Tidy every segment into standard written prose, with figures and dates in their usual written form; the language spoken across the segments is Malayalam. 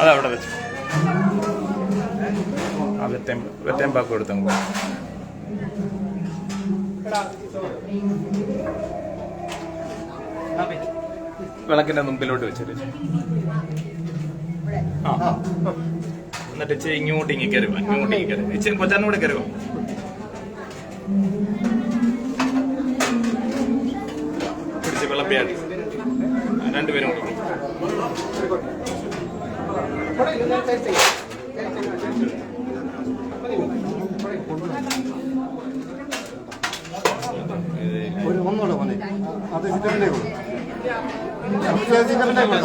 അതവിടെ വെച്ചു. വെറ്റയും പാക്ക് കൊടുത്തു. വിളക്കിന്റെ മുമ്പിലോട്ട് വെച്ചിട്ട് എന്നിട്ട് ഇങ്ങോട്ട് കയറുക. കൊച്ചാനൂടെ കയറുക. പിടിച്ച് വിളമ്പിയാടി രണ്ടുപേരും കൂടി.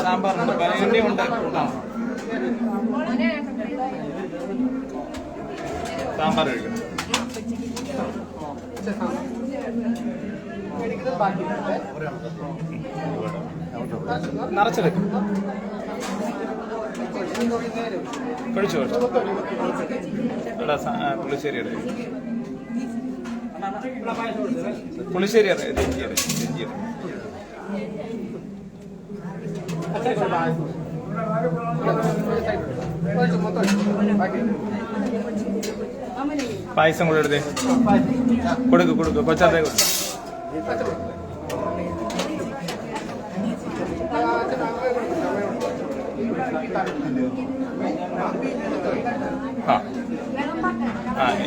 സാമ്പാറുണ്ട്, ഉണ്ട്. സാമ്പാർ കഴിക്കും. നിറച്ചെടുക്കും. കഴിച്ചു. പുളിശ്ശേരി പുളിശ്ശേരി പായസം കൂടെ എടുത്തേ. കൊടുക്ക് കൊച്ചാത്തേ.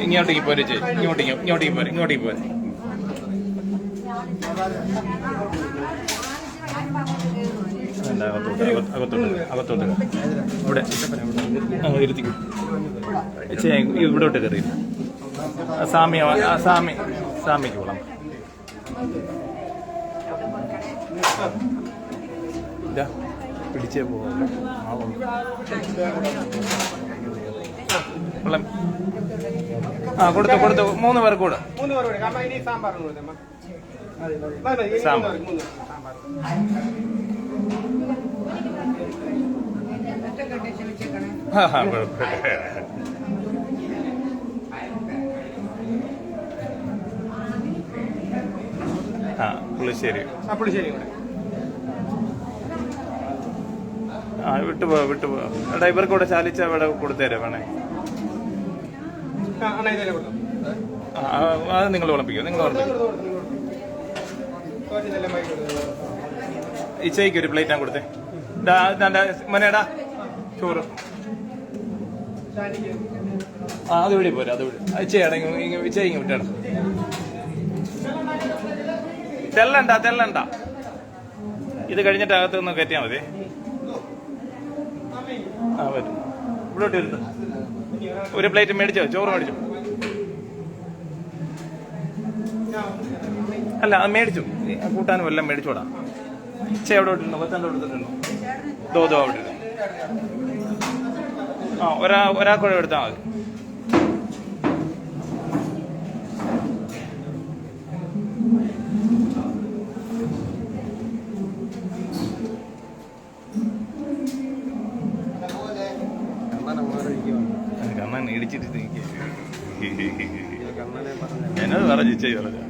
ഇങ്ങോട്ടേക്ക് പോരെ. ഇങ്ങോട്ടേക്ക് പോരെ. അകത്തോട്ട് ഇവിടെ ഇരുത്തിക്കും. ഇവിടോട്ട് കയറി സാമിക്ക് പോകണം. ഇതാ പിടിച്ചേ പോകാം. കൊടുത്തു 3 പേർക്ക് കൂടെ. സാമ്പാർ പുളിശ്ശേരി വിട്ടുപോ. എടാ ഇവർക്ക് കൂടെ ചാലിച്ച ഇവിടെ കൊടുത്തേരെ വേണേ. അത് നിങ്ങൾ വിളമ്പിക്കോ. ഇച്ചയ്ക്ക് ഒരു പ്ലേറ്റ് ഞാൻ കൊടുത്തേ. മനേടാ ചോറ് അത് വിടി പോരാ. അത് വിടി. ഇച്ചയ്ക്ക് വിട്ടാണ്. തെല്ലണ്ട. ഇത് കഴിഞ്ഞിട്ട് അകത്ത് നിന്ന് കയറ്റിയാൽ മതി. പറ്റും. ഇവിടോട്ട് വരുന്നു. ഒരു പ്ലേറ്റ് മേടിച്ചോ? ചോറ് മേടിച്ചു? അല്ല അത് മേടിച്ചു. കൂട്ടാനും എല്ലാം മേടിച്ചോടാ. എവിടെ ഇട്ടുണ്ടോ? കൊച്ചാൻ്റെ കൊടുത്തിട്ടുണ്ടോ? ദോ അവിടെ ഇട്ടു. ഒരാൾക്കൂടെ എടുത്താൽ മതി. കണ്ണൻ ഇടിച്ചിട്ട് ഞാനത് പറഞ്ഞു. ഇച്ചൈ പറഞ്ഞു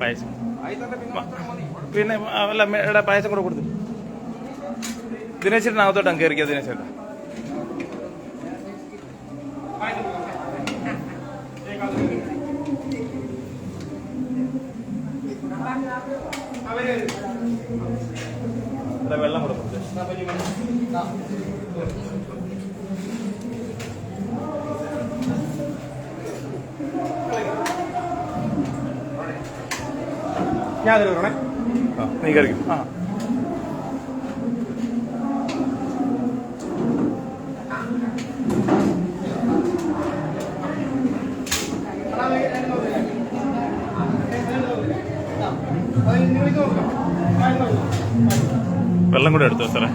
പായസം. പിന്നെ അല്ല പായസം കൂടെ കൊടുത്തു. ദിനേശേട്ടനകത്തോട്ടാണ് കയറിക്കുക. ദിനേശേട്ടൻ വെള്ളം കൂടെ കൊടുത്തു. ഞാൻ നീ കറിക്കും. വെള്ളം കൂടെ എടുത്തോ സാറേ.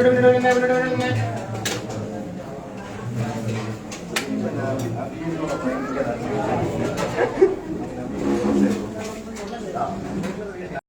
മുന്നോട്ട്